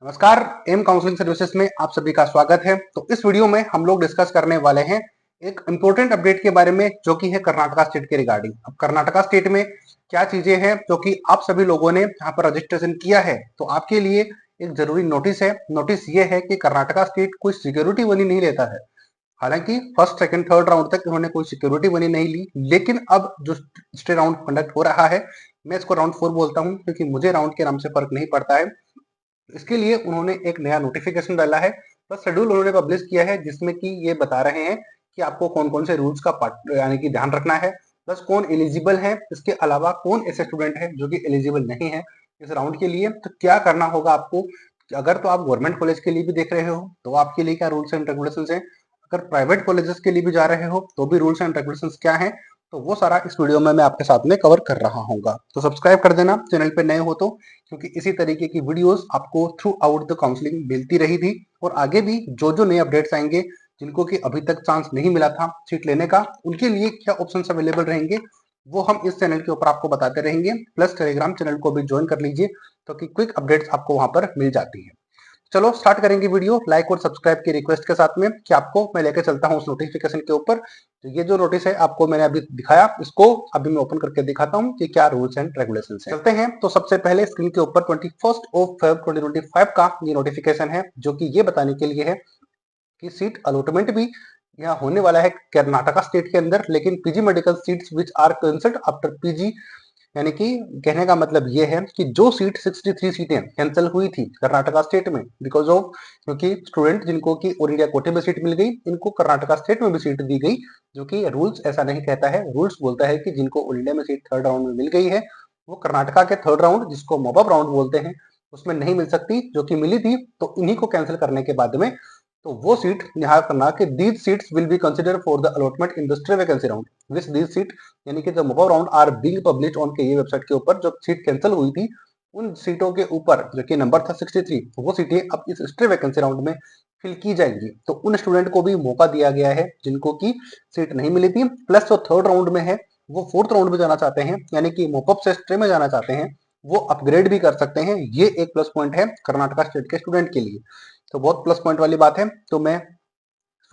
नमस्कार। M counselling services में आप सभी का स्वागत है। तो इस वीडियो में हम लोग डिस्कस करने वाले हैं एक इम्पोर्टेंट अपडेट के बारे में, जो कि है कर्नाटका स्टेट के रिगार्डिंग। अब कर्नाटका स्टेट में क्या चीजें हैं जो कि आप सभी लोगों ने यहाँ पर रजिस्ट्रेशन किया है, तो आपके लिए एक जरूरी नोटिस है। नोटिस ये है कि कर्नाटका स्टेट कोई सिक्योरिटी मनी नहीं लेता है। हालांकि फर्स्ट सेकंड थर्ड राउंड तक इन्होंने कोई सिक्योरिटी मनी नहीं ली, लेकिन अब जो स्टे राउंड कंडक्ट हो रहा है, मैं इसको राउंड 4 बोलता हूँ क्योंकि मुझे राउंड के नाम से फर्क नहीं पड़ता है। इसके लिए उन्होंने एक नया नोटिफिकेशन डाला है, प्लस शेड्यूल उन्होंने पब्लिश किया है, जिसमें कि ये बता रहे हैं कि आपको कौन कौन से रूल्स का यानी कि ध्यान रखना है, प्लस कौन एलिजिबल है, इसके अलावा कौन ऐसे स्टूडेंट है जो कि एलिजिबल नहीं है इस राउंड के लिए। तो क्या करना होगा आपको, अगर तो आप गवर्नमेंट कॉलेज के लिए भी देख रहे हो तो आपके लिए क्या रूल्स एंड रेगुलेशन है, अगर प्राइवेट कॉलेजेस के लिए भी जा रहे हो तो भी रूल्स एंड रेगुलेशन क्या है, तो वो सारा इस वीडियो में मैं आपके साथ में कवर कर रहा हूँ। तो सब्सक्राइब कर देना चैनल पे नए हो तो, क्योंकि इसी तरीके की वीडियोस आपको थ्रू आउट द काउंसलिंग मिलती रही थी, और आगे भी जो जो नए अपडेट्स आएंगे, जिनको कि अभी तक चांस नहीं मिला था सीट लेने का, उनके लिए क्या ऑप्शंस अवेलेबल रहेंगे, वो हम इस चैनल के ऊपर आपको बताते रहेंगे। प्लस टेलीग्राम चैनल को भी ज्वाइन कर लीजिए, तो कि क्विक अपडेट्स आपको वहां पर मिल जाती है। चलो स्टार्ट करेंगे वीडियो लाइक और सब्सक्राइब की रिक्वेस्ट के साथ में, कि आपको मैं लेकर चलता हूँ उस नोटिफिकेशन के ऊपर। तो ये जो नोटिस है आपको मैंने अभी दिखाया, इसको अभी मैं ओपन करके दिखाता हूँ कि क्या रूल्स एंड रेगुलेशन है। चलते हैं। तो सबसे पहले स्क्रीन के ऊपर 21 Feb 2025 का ये नोटिफिकेशन है, जो कि ये बताने के लिए है कि सीट अलॉटमेंट भी यहाँ होने वाला है कर्नाटका स्टेट के अंदर, लेकिन PG medical seats which are cancelled after PG, यानी कि कहने का मतलब ये है कि जो सीट 63 सीटें कैंसिल हुई थी कर्नाटका स्टेट में बिकॉज ऑफ, क्योंकि स्टूडेंट जिनको कि ऑल इंडिया कोटे में सीट मिल गई, इनको कर्नाटका स्टेट में भी सीट दी गई, जो कि रूल्स ऐसा नहीं कहता है। रूल्स बोलता है कि जिनको ऑल इंडिया में सीट थर्ड राउंड में मिल गई है, वो कर्नाटका के थर्ड राउंड, जिसको मॉपअप राउंड बोलते हैं, उसमें नहीं मिल सकती, जो कि मिली थी, तो इन्हीं को कैंसिल करने के बाद में तो वो सीट यहाँ करना कि these seats will be consider for the allotment in the stay vacancy round which these seat, यानी कि जो mobile round are being published on के ये वेबसाइट के ऊपर, जो सीट कैंसिल हुई थी उन सीटों के ऊपर जो कि नंबर था 63, वो सीटें अब इस स्टे वैकेंसी राउंड में फिल की जाएंगी। तो उन स्टूडेंट को भी मौका दिया गया है जिनको की सीट नहीं मिली थी, प्लस जो थर्ड राउंड में है वो फोर्थ राउंड में जाना चाहते हैं, यानी कि मोपअप से स्टे में जाना चाहते हैं, वो अपग्रेड भी कर सकते हैं। ये एक प्लस पॉइंट है कर्नाटका स्टेट के स्टूडेंट के लिए, तो बहुत प्लस पॉइंट वाली बात है। तो मैं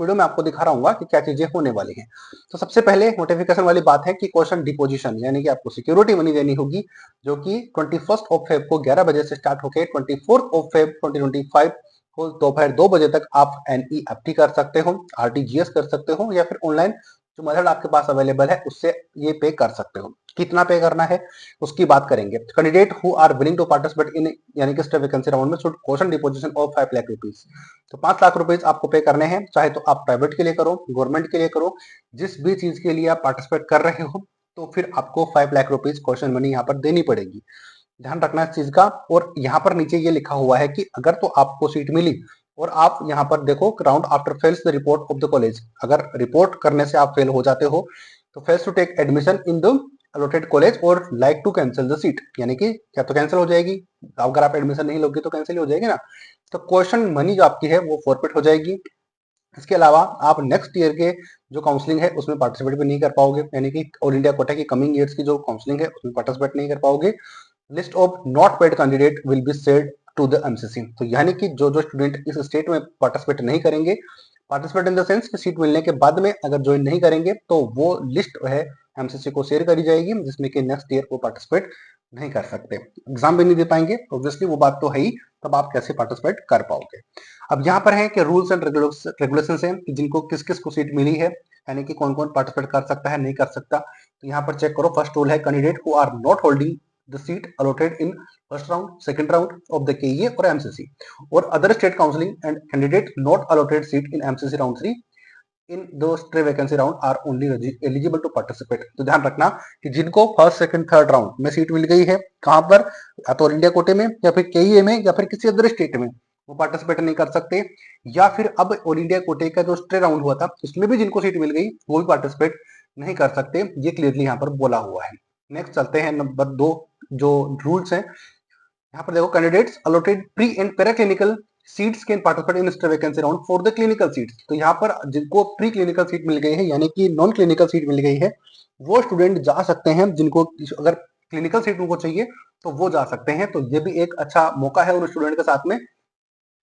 वीडियो में आपको दिखा रहा हूँ कि क्या चीजें होने वाली हैं। तो सबसे पहले नोटिफिकेशन वाली बात है कि क्वेश्चन डिपोजिशन, यानी कि आपको सिक्योरिटी मनी देनी होगी, जो कि 21 को 11 बजे से स्टार्ट होकर 24 2025 को दोपहर 2 बजे तक आप एनईएफटी कर सकते हो, आरटीजीएस कर सकते हो, या फिर ऑनलाइन जो मेथड आपके पास अवेलेबल है उससे ये पे कर सकते हो। कितना पे करना है उसकी बात करेंगे। Candidate who are willing to participate in, यानी कि स्टे वैकेंसी राउंड में, should question deposition of 5 lakh rupees. तो 5 लाख रुपीज आपको पे करने हैं, चाहे तो आप प्राइवेट के लिए करो, गवर्नमेंट के लिए करो, जिस भी चीज के लिए आप पार्टिसिपेट कर रहे हो, तो फिर आपको 5 लाख रुपीज क्वेश्चन मनी यहाँ पर देनी पड़ेगी। ध्यान रखना इस चीज का। और यहाँ पर नीचे ये लिखा हुआ है कि अगर तो आपको सीट मिली और आप यहाँ पर देखो round after fails the report of the college, अगर रिपोर्ट करने से आप फेल हो जाते हो तो fails to take admission in the allotted college और like to cancel the seat, यानी कि क्या तो कैंसिल हो जाएगी, अगर आप एडमिशन नहीं लोगे तो कैंसिल हो जाएगी ना, तो क्वेश्चन मनी जो आपकी है वो फॉरफिट हो जाएगी। इसके अलावा आप नेक्स्ट ईयर के जो काउंसलिंग है उसमें पार्टिसिपेट भी नहीं कर पाओगे, यानी कि ऑल इंडिया कोटा की कमिंग ईयर्स की जो काउंसलिंग है उसमें पार्टिसिपेट नहीं कर पाओगे। List of not paid candidate will be said to the MCC, तो यानी कि जो जो स्टूडेंट इस स्टेट में पार्टिसिपेट नहीं करेंगे, पार्टिसिपेट इन द सेंस कि सीट मिलने के बाद में अगर ज्वाइन नहीं करेंगे, तो वो लिस्ट है एमसीसी को शेयर करी जाएगी, जिसमें कि नेक्स्ट ईयर वो पार्टिसिपेट नहीं कर सकते, एग्जाम भी नहीं दे पाएंगे, ऑब्वियसली वो बात तो है ही, तब आप कैसे पार्टिसिपेट कर पाओगे। अब यहाँ पर है कि रूल्स एंड रेगुलेशन है कि जिनको किस किस को सीट मिली है, यानी कि कौन कौन पार्टिसिपेट कर सकता है नहीं कर सकता। तो यहाँ पर चेक करो। फर्स्ट रूल है candidate who are not holding the seat allotted in first round second round of the KEA और एमसीसी और other state counselling and candidate not allotted seat in MCC round 3 into stray vacancy round are only eligible to participate. तो ध्यान रखना कि जिनको first second third round में seat मिल गई है, कहां पर, या तो इंडिया कोटे में या फिर केईए में या फिर किसी अदर स्टेट में, वो पार्टिसिपेट नहीं कर सकते। या फिर अब ऑल इंडिया कोटे का जो स्टे राउंड हुआ था उसमें भी जिनको सीट मिल गई वो भी पार्टिसिपेट नहीं कर सकते, ये क्लियरली यहाँ पर बोला हुआ है। नेक्स्ट चलते हैं नंबर 2, जो रूल्स है यहाँ पर देखो। Candidates allotted pre and para clinical seats can participate in stray vacancy round for the clinical seats. तो यहाँ पर जिनको प्री क्लिनिकल सीट मिल गई है, यानी कि नॉन क्लिनिकल सीट मिल गई है, वो स्टूडेंट जा सकते हैं। जिनको अगर क्लिनिकल सीट उनको चाहिए तो वो जा सकते हैं। तो ये भी एक अच्छा मौका है उन स्टूडेंट के साथ में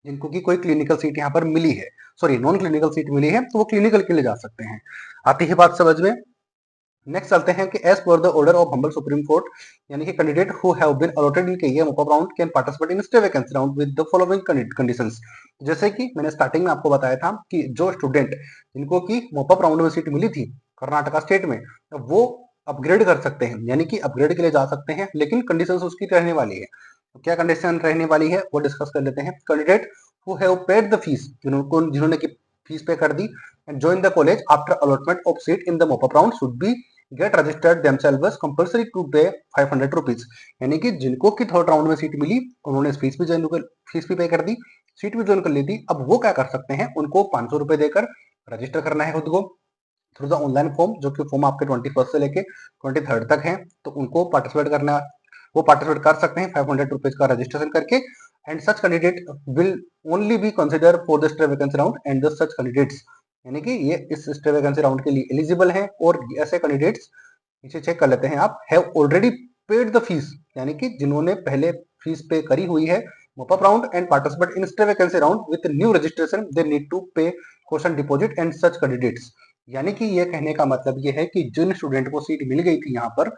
जिनको की कोई क्लिनिकल सीट यहाँ पर मिली है, सॉरी नॉन क्लिनिकल सीट मिली है, तो वो क्लिनिकल के लिए जा सकते हैं। आती है बात समझ में। नेक्स्ट चलते हैं कि as per the order of humble Supreme Court, यानी कि candidate who have been allotted in KA mop up round can participate in stray vacancy round with the following conditions. जैसे कि मैंने स्टार्टिंग में आपको बताया था कि जो स्टूडेंट जिनको की मोपा राउंड में सीट मिली थी कर्नाटका स्टेट में, वो अपग्रेड कर सकते हैं, यानी कि अपग्रेड के लिए जा सकते हैं, लेकिन कंडीशंस उसकी रहने वाली है। तो क्या कंडीशन रहने वाली है वो डिस्कस कर लेते हैं। Candidate who have paid the fees, जिन्होंने की फीस पे कर दी, and join the college after allotment of seat in the mop up round should be get registered themselves compulsory to pay 500 rupees. यानी कि जिनको की थर्ड राउंड में seat मिली, उन्होंने फीस भी पे कर दी, सीट भी ज्वाइन कर ली थी, अब वो क्या कर सकते हैं, उनको 500 रुपए देकर रजिस्टर करना है खुद को थ्रू द ऑनलाइन फॉर्म, जो कि फॉर्म आपके 21 से लेके 23 तक है, तो उनको पार्टिसिपेट करना, वो पार्टिसिपेट कर सकते हैं 500 रुपीज का रजिस्ट्रेशन करके। And such candidate will only B consider for the stay vacancy round and the such candidates, यानी कि ये इस स्टे वैकेंसी राउंड के लिए एलिजिबल हैं। और ऐसे कैंडिडेट्स नीचे चेक कर लेते हैं आप, have already paid the fees, यानी कि जिन्होंने पहले फीस पे करी हुई है mop up round and participate in stray vacancy round with new registration they need to pay caution deposit and such candidates. यानी कि ये कहने का मतलब ये है कि जिन स्टूडेंट को सीट मिल गई थी यहाँ पर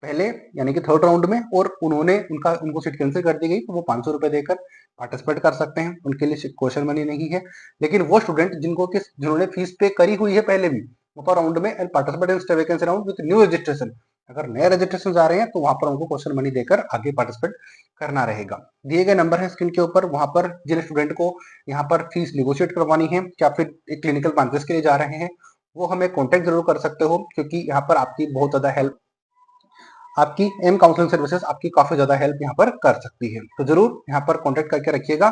पहले, यानी कि थर्ड राउंड में, और उनको सीट कैंसिल कर दी गई, तो वो 500 रुपए देकर पार्टिसिपेट कर सकते हैं, उनके लिए क्वेश्चन मनी नहीं है। लेकिन वो स्टूडेंट जिन्होंने फीस पे करी हुई है पहले भी मोपा राउंड में and participate in stray vacancy round with new registration, अगर नए रजिस्ट्रेशन आ रहे हैं तो वहां पर उनको क्वेश्चन मनी देकर आगे पार्टिसिपेट करना रहेगा। दिए गए नंबर है स्क्रीन के ऊपर, वहां पर जिन स्टूडेंट को यहाँ पर फीस निगोशिएट करवानी है या फिर एक क्लिनिकल ब्रांचेस के लिए जा रहे हैं, वो हमें कॉन्टेक्ट जरूर कर सकते हो, क्योंकि यहाँ पर आपकी बहुत ज्यादा हेल्प, आपकी एम काउंसलिंग सर्विसेज आपकी काफी ज्यादा हेल्प यहाँ पर कर सकती है। तो जरूर यहाँ पर कॉन्टेक्ट करके रखिएगा।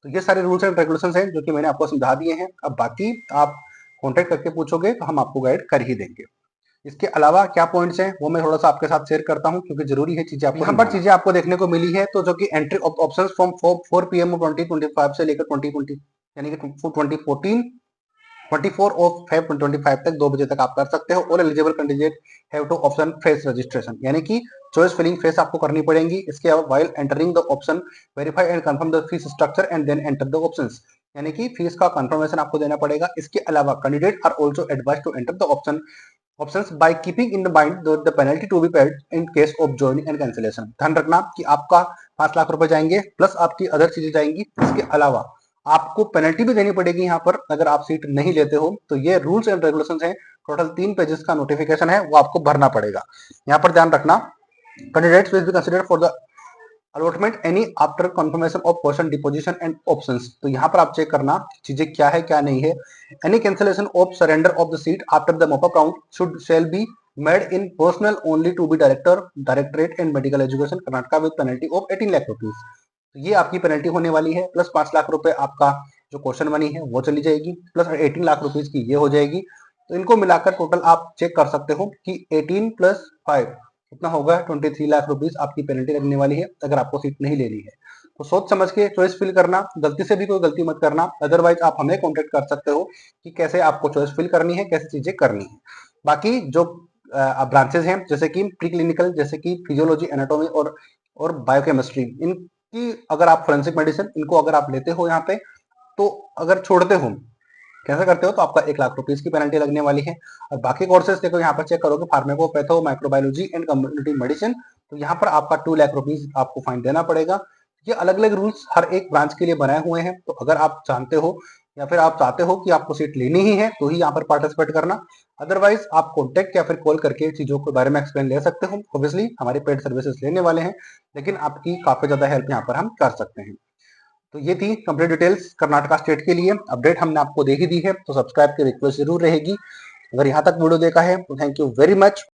तो ये सारे रूल्स एंड रेगुलेशंस हैं जो कि मैंने आपको समझा दिए हैं। अब बाकी आप कॉन्टेक्ट करके पूछोगे तो हम आपको गाइड कर ही देंगे। इसके अलावा क्या पॉइंट्स हैं वो मैं थोड़ा सा आपके साथ शेयर करता हूँ, क्योंकि जरूरी है चीजें आपको, यहाँ पर चीजें आपको देखने को मिली है। तो जो कि एंट्री ऑप्शंस फ्रॉम 4 PM 2025 से लेकर 2020 यानी कि 24 ऑफ Feb 2025 तक 2 बजे तक आप कर सकते हो। और eligible candidate have to option face registration, यानी कि चॉइस फिलिंग फेस आपको करनी पड़ेगी। इसके अलावा while entering the option verify and confirm the fee structure and then enter the options, यानी कि फीस का कंफर्मेशन आपको देना पड़ेगा। इसके अलावा candidate are also advised to enter the options by keeping in the mind the penalty to be paid in case of joining and cancellation. ध्यान रखना कि आपका 5 लाख रुपए जाएंगे प्लस आपकी अदर चीजें जाएंगी। इसके अलावा आपको पेनल्टी भी देनी पड़ेगी यहाँ पर अगर आप सीट नहीं लेते हो। तो ये रूल्स एंड रेगुलेशंस हैं, टोटल 3 पेजेस का नोटिफिकेशन है, वो आपको भरना पड़ेगा। यहाँ पर ध्यान रखना, candidates will be considered for the allotment any after confirmation of question deposition and options. तो यहाँ पर आप चेक करना चीजें क्या है क्या नहीं है। Any cancellation of surrender of the seat after the mop up round should shall be made in personal only to be directorate and medical education Karnataka with penalty of 18 lakh rupees. तो ये आपकी पेनल्टी होने वाली है, प्लस 5 लाख रुपए आपका जो क्वेश्चन मनी है वो चली जाएगी, प्लस 18 लाख रुपीज की ये हो जाएगी। तो इनको मिलाकर टोटल आप चेक कर सकते हो कि 18 + 5 कितना होगा, 23 लाख रुपीज आपकी पेनल्टी लगने वाली है अगर आपको सीट नहीं लेनी है। तो सोच समझ के चॉइस फिल करना, गलती से भी कोई गलती मत करना। अदरवाइज आप हमें कॉन्टेक्ट कर सकते हो कि कैसे आपको चॉइस फिल करनी है, कैसे चीजें करनी है। बाकी जो ब्रांचेस हैं जैसे कि प्री क्लिनिकल, जैसे कि फिजियोलॉजी, एनाटॉमी और बायोकेमिस्ट्री, इनकी अगर आप फोरेंसिक मेडिसिन, इनको अगर आप लेते हो यहाँ पे, तो अगर छोड़ते हो, कैसे करते हो, तो आपका 1 लाख रुपीज की पेनल्टी लगने वाली है। और बाकी कोर्सेज देखो यहाँ पर चेक करोगे, फार्मेकोपैथो, माइक्रोबायोलॉजी एंड कम्युनिटी मेडिसिन, तो यहाँ पर आपका 2 लाख रुपीज आपको फाइन देना पड़ेगा। ये अलग अलग रूल्स हर एक ब्रांच के लिए बनाए हुए हैं। तो अगर आप जानते हो या फिर आप चाहते हो कि आपको सीट लेनी ही है तो ही यहाँ पर पार्टिसिपेट करना। अदरवाइज आप कॉन्टेक्ट या फिर कॉल करके चीजों के बारे में एक्सप्लेन ले सकते हो। ऑब्वियसली हमारी पेड सर्विसेज लेने वाले हैं, लेकिन आपकी काफी ज्यादा हेल्प यहाँ पर हम कर सकते हैं। तो ये थी कंप्लीट डिटेल्स कर्नाटका स्टेट के लिए। अपडेट हमने आपको दे ही दी है, तो सब्सक्राइब की रिक्वेस्ट जरूर रहेगी। अगर यहाँ तक वीडियो देखा है तो थैंक यू वेरी मच।